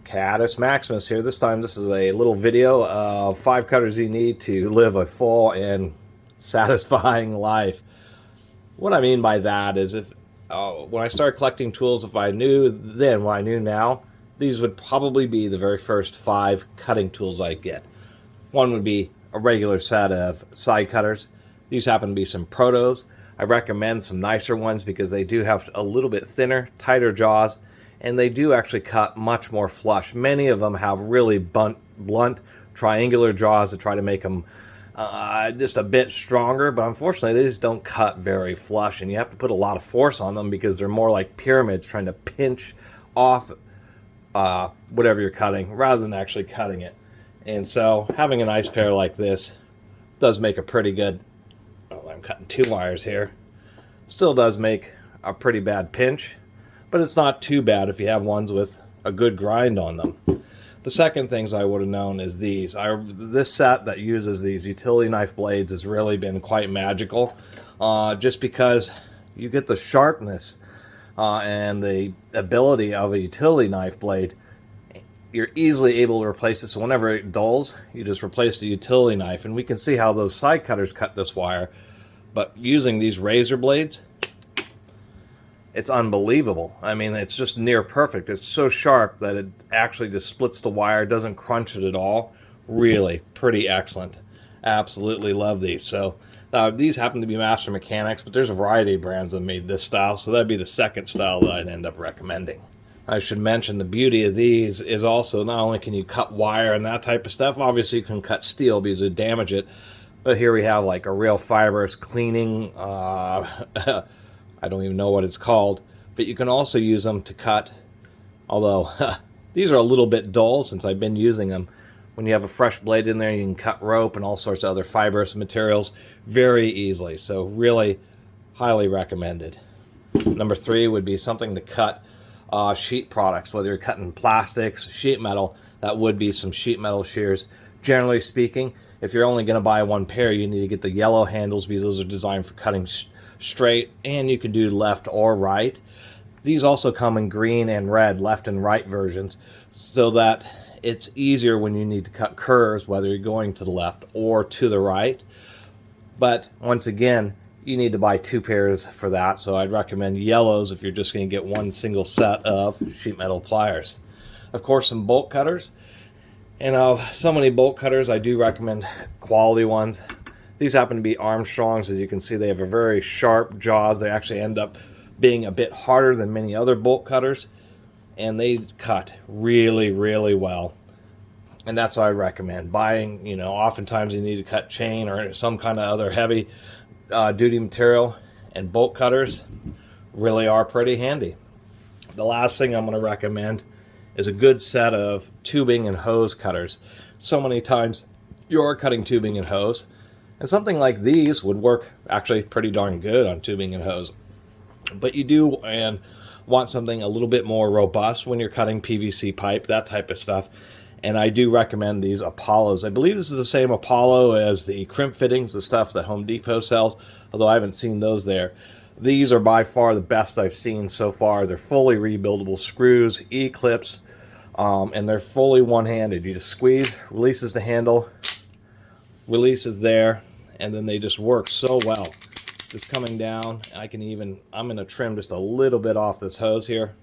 Catus Maximus here. This time this is a little video of 5 cutters you need to live a full and satisfying life. What I mean by that is when I started collecting tools, if I knew then what I knew now, these would probably be the very first 5 cutting tools I'd get. One would be a regular set of side cutters. These happen to be some protos. I recommend some nicer ones because they do have a little bit thinner, tighter jaws, and they do actually cut much more flush. Many of them have really blunt triangular jaws to try to make them just a bit stronger, but unfortunately they just don't cut very flush, and you have to put a lot of force on them because they're more like pyramids trying to pinch off whatever you're cutting rather than actually cutting it. And so having a nice pair like this does make a pretty good, oh, I'm cutting 2 wires here, still does make a pretty bad pinch, but it's not too bad if you have ones with a good grind on them. The second things I would have known is these. This set that uses these utility knife blades has really been quite magical, just because you get the sharpness and the ability of a utility knife blade. You're easily able to replace it, so whenever it dulls, you just replace the utility knife, and we can see how those side cutters cut this wire, but using these razor blades, it's unbelievable. I mean, it's just near perfect. It's so sharp that it actually just splits the wire, doesn't crunch it at all. Really pretty excellent. Absolutely love these. So these happen to be Master Mechanics, but there's a variety of brands that made this style, so that'd be the second style that I'd end up recommending. I should mention the beauty of these is also not only can you cut wire and that type of stuff, obviously you can cut steel because it damage it, but here we have like a real fibrous cleaning, I don't even know what it's called, but you can also use them to cut, although these are a little bit dull since I've been using them. When you have a fresh blade in there, you can cut rope and all sorts of other fibrous materials very easily, so really highly recommended. Number 3 would be something to cut sheet products, whether you're cutting plastics, sheet metal. That would be some sheet metal shears. Generally speaking, if you're only going to buy 1 pair, you need to get the yellow handles because those are designed for cutting straight, and you can do left or right. These also come in green and red, left and right versions, so that it's easier when you need to cut curves, whether you're going to the left or to the right. But once again, you need to buy 2 pairs for that, so I'd recommend yellows if you're just going to get 1 single set of sheet metal pliers. Of course, some bolt cutters, and so many bolt cutters, I do recommend quality ones. These happen to be Armstrongs. As you can see, they have a very sharp jaws. They actually end up being a bit harder than many other bolt cutters, and they cut really, really well. And that's what I recommend buying. Oftentimes you need to cut chain or some kind of other heavy duty material, and bolt cutters really are pretty handy. The last thing I'm going to recommend is a good set of tubing and hose cutters. So many times you're cutting tubing and hose, and something like these would work actually pretty darn good on tubing and hose. But you do want something a little bit more robust when you're cutting PVC pipe, that type of stuff. And I do recommend these Apollos. I believe this is the same Apollo as the crimp fittings, the stuff that Home Depot sells, although I haven't seen those there. These are by far the best I've seen so far. They're fully rebuildable screws, E-clips, and they're fully one-handed. You just squeeze, releases the handle, releases there, and then they just work so well. Just coming down, I'm going to trim just a little bit off this hose here.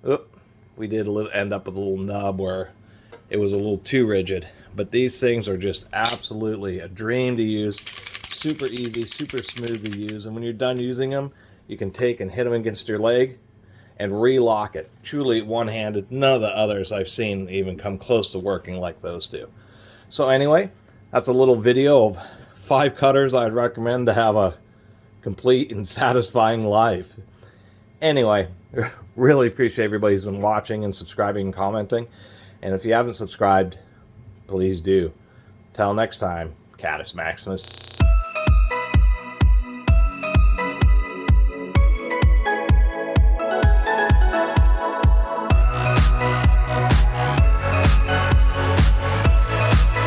Oop. We did end up with a little nub where it was a little too rigid, but these things are just absolutely a dream to use. Super easy, super smooth to use, and when you're done using them, you can take and hit them against your leg and relock it. Truly one-handed. None of the others I've seen even come close to working like those do. So anyway, that's a little video of 5 cutters I'd recommend to have a complete and satisfying life. Anyway, really appreciate everybody who's been watching and subscribing and commenting. And if you haven't subscribed, please do. Till next time, Catus Maximus.